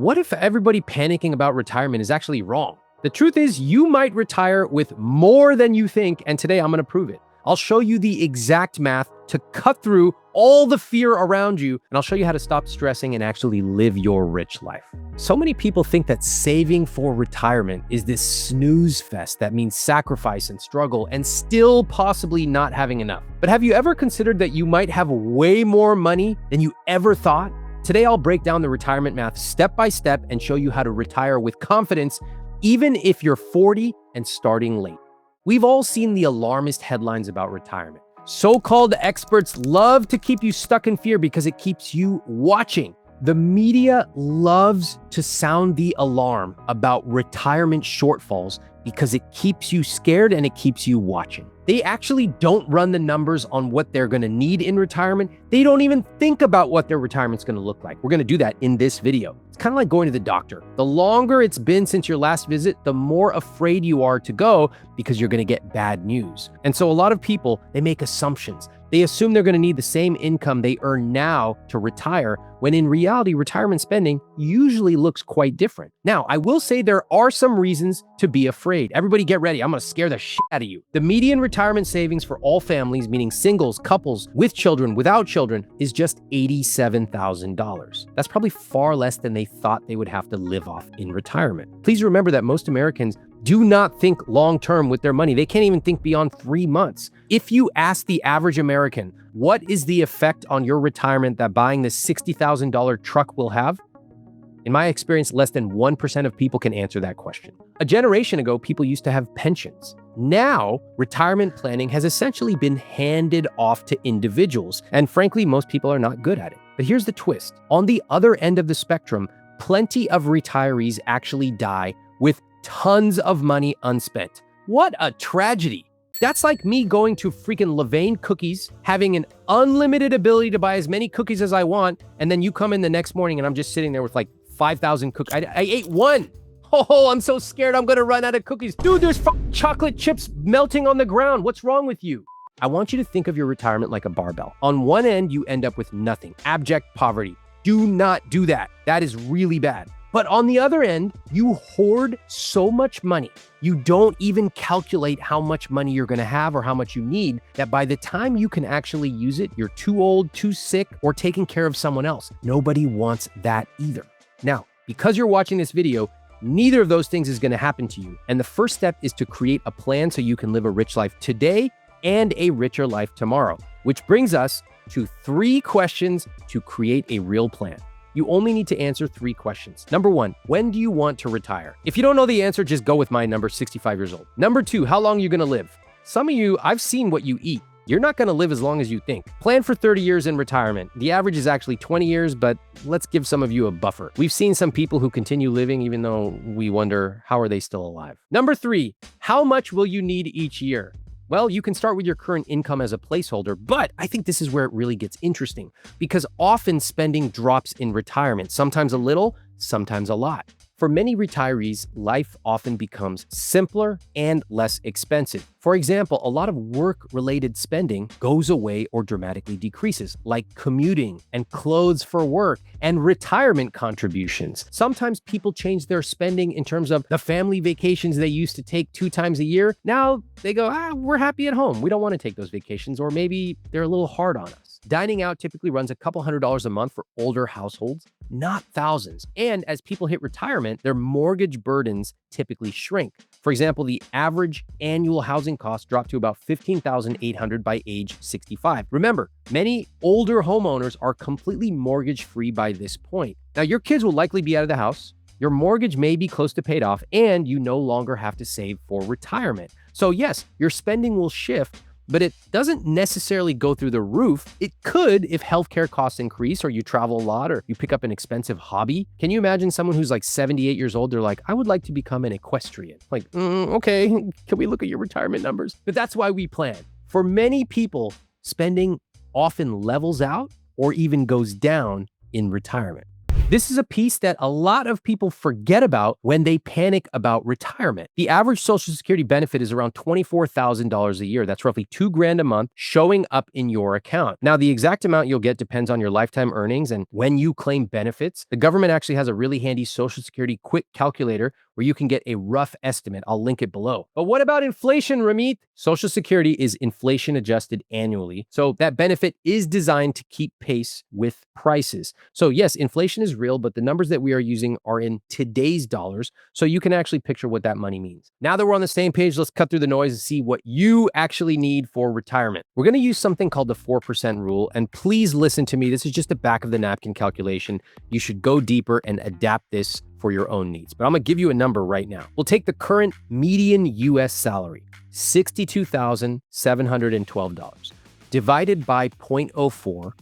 what if everybody panicking about retirement is actually wrong? The truth is, you might retire with more than you think, and today I'm going to prove it. I'll show you the exact math to cut through all the fear around you, and I'll show you how to stop stressing and actually live your rich life. So many people think that saving for retirement is this snooze fest that means sacrifice and struggle and still possibly not having enough. But have you ever considered that you might have way more money than you ever thought? Today, I'll break down the retirement math step by step and show you how to retire with confidence, even if you're 40 and starting late. We've all seen the alarmist headlines about retirement. So-called experts love to keep you stuck in fear because it keeps you watching. The media loves to sound the alarm about retirement shortfalls because it keeps you scared and it keeps you watching. They actually don't run the numbers on what they're going to need in retirement. They don't even think about what their retirement's going to look like. We're going to do that in this video. It's kind of like going to the doctor. The longer it's been since your last visit, the more afraid you are to go because you're going to get bad news. And so a lot of people, they make assumptions. They assume they're going to need the same income they earn now to retire, when in reality, retirement spending usually looks quite different. Now, I will say there are some reasons to be afraid. Everybody get ready. I'm going to scare the shit out of you. The median retirement savings for all families, meaning singles, couples, with children, without children, is just $87,000. That's probably far less than they thought they would have to live off in retirement. Please remember that most Americans do not think long-term with their money. They can't even think beyond 3 months. If you ask the average American, what is the effect on your retirement that buying this $60,000 truck will have? In my experience, less than 1% of people can answer that question. A generation ago, people used to have pensions. Now, retirement planning has essentially been handed off to individuals, and frankly, most people are not good at it. But here's the twist. On the other end of the spectrum, plenty of retirees actually die with tons of money unspent. What a tragedy. That's like me going to freaking Levain Cookies, having an unlimited ability to buy as many cookies as I want, and then you come in the next morning and I'm just sitting there with like 5,000 cookies. I ate one. Oh, I'm so scared I'm gonna run out of cookies. Dude, there's chocolate chips melting on the ground. What's wrong with you? I want you to think of your retirement like a barbell. On one end, you end up with nothing, abject poverty. Do not do that. That is really bad. But on the other end, you hoard so much money, you don't even calculate how much money you're gonna have or how much you need, that by the time you can actually use it, you're too old, too sick, or taking care of someone else. Nobody wants that either. Now, because you're watching this video, neither of those things is gonna happen to you. And the first step is to create a plan so you can live a rich life today and a richer life tomorrow, which brings us to 3 questions to create a real plan. You only need to answer 3 questions. Number 1, when do you want to retire? If you don't know the answer, just go with my number, 65 years old. Number 2, how long are you gonna live? Some of you, I've seen what you eat. You're not gonna live as long as you think. Plan for 30 years in retirement. The average is actually 20 years, but let's give some of you a buffer. We've seen some people who continue living even though we wonder, how are they still alive? Number 3, how much will you need each year? Well, you can start with your current income as a placeholder, but I think this is where it really gets interesting, because often spending drops in retirement, sometimes a little, sometimes a lot. For many retirees, life often becomes simpler and less expensive. For example, a lot of work-related spending goes away or dramatically decreases, like commuting and clothes for work and retirement contributions. Sometimes people change their spending in terms of the family vacations they used to take 2 times a year. Now they go, we're happy at home. We don't want to take those vacations, or maybe they're a little hard on us. Dining out typically runs a couple $100s a month for older households, not thousands. And as people hit retirement, their mortgage burdens typically shrink. For example, the average annual housing costs drop to about $15,800 by age 65. Remember, many older homeowners are completely mortgage-free by this point. Now, your kids will likely be out of the house, your mortgage may be close to paid off, and you no longer have to save for retirement. So yes, your spending will shift, but it doesn't necessarily go through the roof. It could if healthcare costs increase, or you travel a lot, or you pick up an expensive hobby. Can you imagine someone who's like 78 years old? They're like, I would like to become an equestrian. Like, okay, can we look at your retirement numbers? But that's why we plan. For many people, spending often levels out or even goes down in retirement. This is a piece that a lot of people forget about when they panic about retirement. The average Social Security benefit is around $24,000 a year. That's roughly $2,000 a month showing up in your account. Now, the exact amount you'll get depends on your lifetime earnings and when you claim benefits. The government actually has a really handy Social Security quick calculator where you can get a rough estimate. I'll link it below. But what about inflation, Ramit? Social Security is inflation adjusted annually, so that benefit is designed to keep pace with prices. So yes, inflation is real, but the numbers that we are using are in today's dollars, so you can actually picture what that money means. Now that we're on the same page, let's cut through the noise and see what you actually need for retirement. We're going to use something called the 4% rule, and please listen to me. This is just a back of the napkin calculation. You should go deeper and adapt this for your own needs. But I'm gonna give you a number right now. We'll take the current median US salary, $62,712, divided by 0.04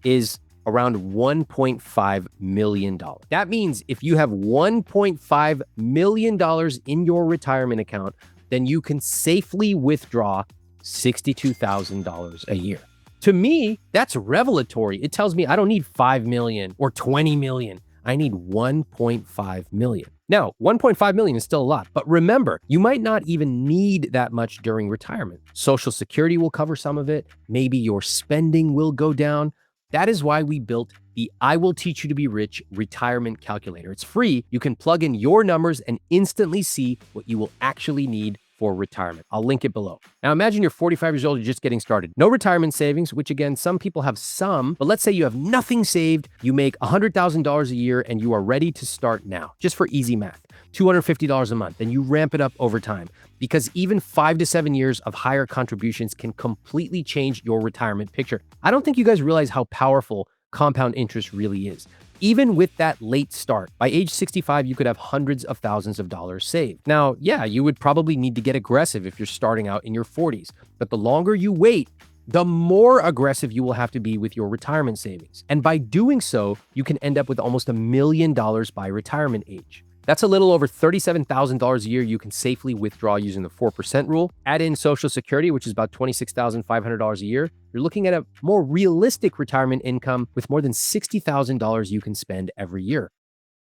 is around $1.5 million. That means if you have $1.5 million in your retirement account, then you can safely withdraw $62,000 a year. To me, that's revelatory. It tells me I don't need 5 million or 20 million. I need 1.5 million. Now, 1.5 million is still a lot, but remember, you might not even need that much during retirement. Social Security will cover some of it. Maybe your spending will go down. That is why we built the I Will Teach You to Be Rich retirement calculator. It's free. You can plug in your numbers and instantly see what you will actually need for retirement. I'll link it below. Now imagine you're 45 years old, you're just getting started. No retirement savings, which again, some people have some, but let's say you have nothing saved, you make $100,000 a year and you are ready to start now, just for easy math, $250 a month, and you ramp it up over time because even 5 to 7 years of higher contributions can completely change your retirement picture. I don't think you guys realize how powerful compound interest really is. Even with that late start, by age 65, you could have hundreds of thousands of dollars saved. Now, yeah, you would probably need to get aggressive if you're starting out in your 40s, but the longer you wait, the more aggressive you will have to be with your retirement savings. And by doing so, you can end up with almost $1 million by retirement age. That's a little over $37,000 a year you can safely withdraw using the 4% rule. Add in Social Security, which is about $26,500 a year. You're looking at a more realistic retirement income with more than $60,000 you can spend every year.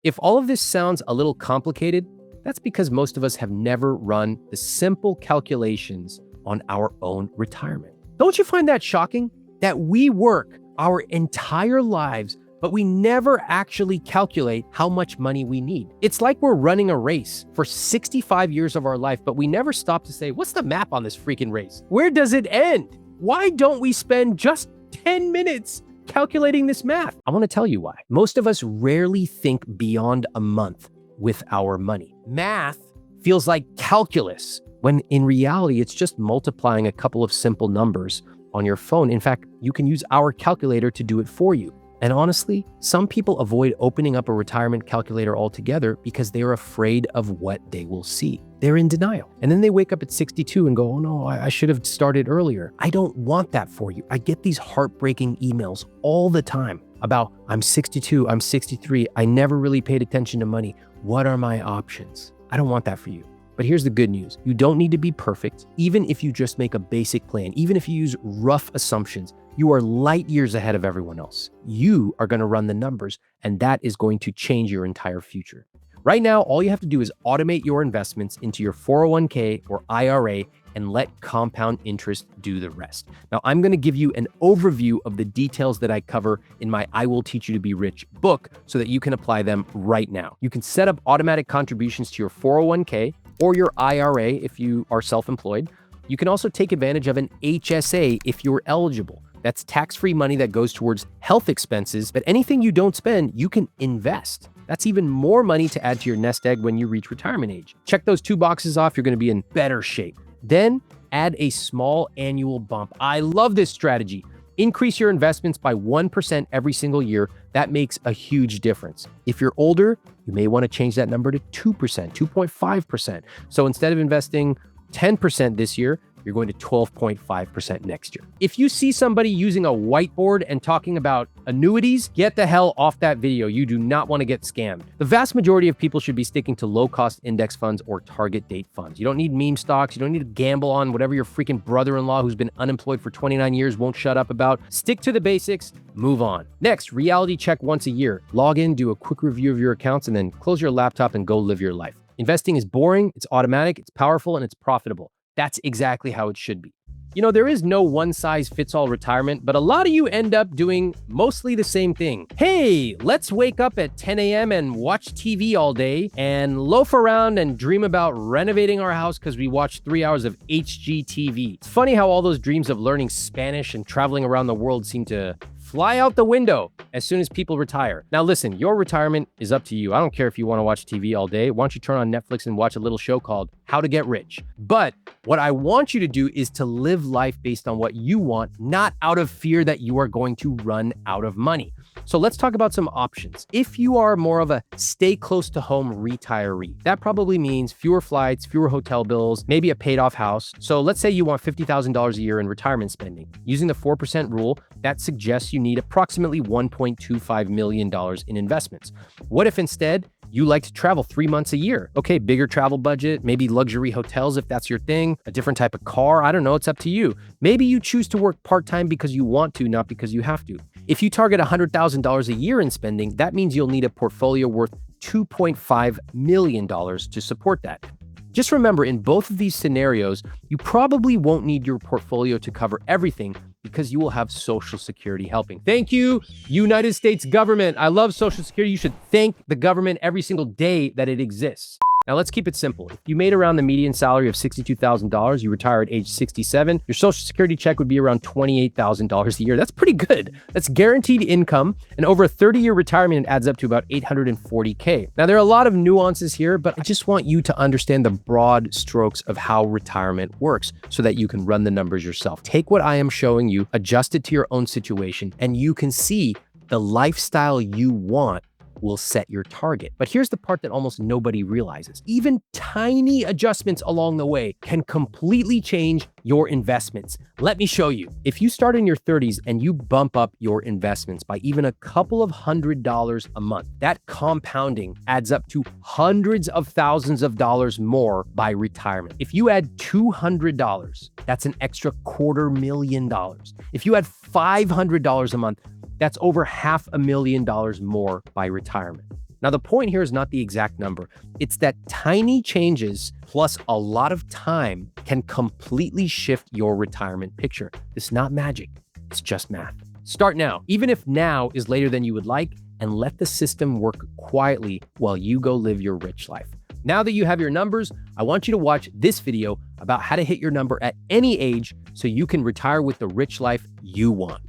If all of this sounds a little complicated, that's because most of us have never run the simple calculations on our own retirement. Don't you find that shocking? That we work our entire lives but we never actually calculate how much money we need. It's like we're running a race for 65 years of our life, but we never stop to say, what's the map on this freaking race? Where does it end? Why don't we spend just 10 minutes calculating this math? I want to tell you why. Most of us rarely think beyond a month with our money. Math feels like calculus, when in reality, it's just multiplying a couple of simple numbers on your phone. In fact, you can use our calculator to do it for you. And honestly, some people avoid opening up a retirement calculator altogether because they are afraid of what they will see. They're in denial. And then they wake up at 62 and go, oh no, I should have started earlier. I don't want that for you. I get these heartbreaking emails all the time about, I'm 62, I'm 63, I never really paid attention to money. What are my options? I don't want that for you. But here's the good news. You don't need to be perfect. Even if you just make a basic plan, even if you use rough assumptions, you are light years ahead of everyone else. You are going to run the numbers, and that is going to change your entire future. Right now, all you have to do is automate your investments into your 401k or IRA and let compound interest do the rest. Now, I'm going to give you an overview of the details that I cover in my I Will Teach You to Be Rich book so that you can apply them right now. You can set up automatic contributions to your 401k or your IRA if you are self-employed. You can also take advantage of an HSA if you're eligible. That's tax-free money that goes towards health expenses, but anything you don't spend, you can invest. That's even more money to add to your nest egg when you reach retirement age. Check those two boxes off, you're going to be in better shape. Then add a small annual bump. I love this strategy. Increase your investments by 1% every single year. That makes a huge difference. If you're older, you may want to change that number to 2%, 2.5%. So instead of investing 10% this year, you're going to 12.5% next year. If you see somebody using a whiteboard and talking about annuities, get the hell off that video. You do not want to get scammed. The vast majority of people should be sticking to low-cost index funds or target date funds. You don't need meme stocks. You don't need to gamble on whatever your freaking brother-in-law who's been unemployed for 29 years won't shut up about. Stick to the basics, move on. Next, reality check once a year. Log in, do a quick review of your accounts, and then close your laptop and go live your life. Investing is boring, it's automatic, it's powerful, and it's profitable. That's exactly how it should be. You know, there is no one-size-fits-all retirement, but a lot of you end up doing mostly the same thing. Hey, let's wake up at 10 a.m. and watch TV all day and loaf around and dream about renovating our house because we watched 3 hours of HGTV. It's funny how all those dreams of learning Spanish and traveling around the world seem to fly out the window as soon as people retire. Now listen, your retirement is up to you. I don't care if you want to watch TV all day. Why don't you turn on Netflix and watch a little show called How to Get Rich? But what I want you to do is to live life based on what you want, not out of fear that you are going to run out of money. So let's talk about some options. If you are more of a stay close to home retiree, that probably means fewer flights, fewer hotel bills, maybe a paid off house. So let's say you want $50,000 a year in retirement spending. Using the 4% rule, that suggests you need approximately $1.25 million in investments. What if instead you like to travel 3 months a year? Okay, bigger travel budget, maybe luxury hotels if that's your thing, a different type of car, I don't know, it's up to you. Maybe you choose to work part-time because you want to, not because you have to. If you target $100,000 a year in spending, that means you'll need a portfolio worth $2.5 million to support that. Just remember, in both of these scenarios, you probably won't need your portfolio to cover everything because you will have Social Security helping. Thank you, United States government. I love Social Security. You should thank the government every single day that it exists. Now let's keep it simple. If you made around the median salary of $62,000, you retire at age 67, your Social Security check would be around $28,000 a year. That's pretty good. That's guaranteed income, and over a 30-year retirement, it adds up to about $840K. Now there are a lot of nuances here, but I just want you to understand the broad strokes of how retirement works so that you can run the numbers yourself. Take what I am showing you, adjust it to your own situation, and you can see the lifestyle you want will set your target. But here's the part that almost nobody realizes. Even tiny adjustments along the way can completely change your investments. Let me show you. If you start in your 30s and you bump up your investments by even a couple of $100 a month, that compounding adds up to hundreds of thousands of dollars more by retirement. If you add $200, that's an extra $250,000. If you add $500 a month, that's over $500,000 more by retirement. Now, the point here is not the exact number. It's that tiny changes plus a lot of time can completely shift your retirement picture. This is not magic. It's just math. Start now, even if now is later than you would like, and let the system work quietly while you go live your rich life. Now that you have your numbers, I want you to watch this video about how to hit your number at any age so you can retire with the rich life you want.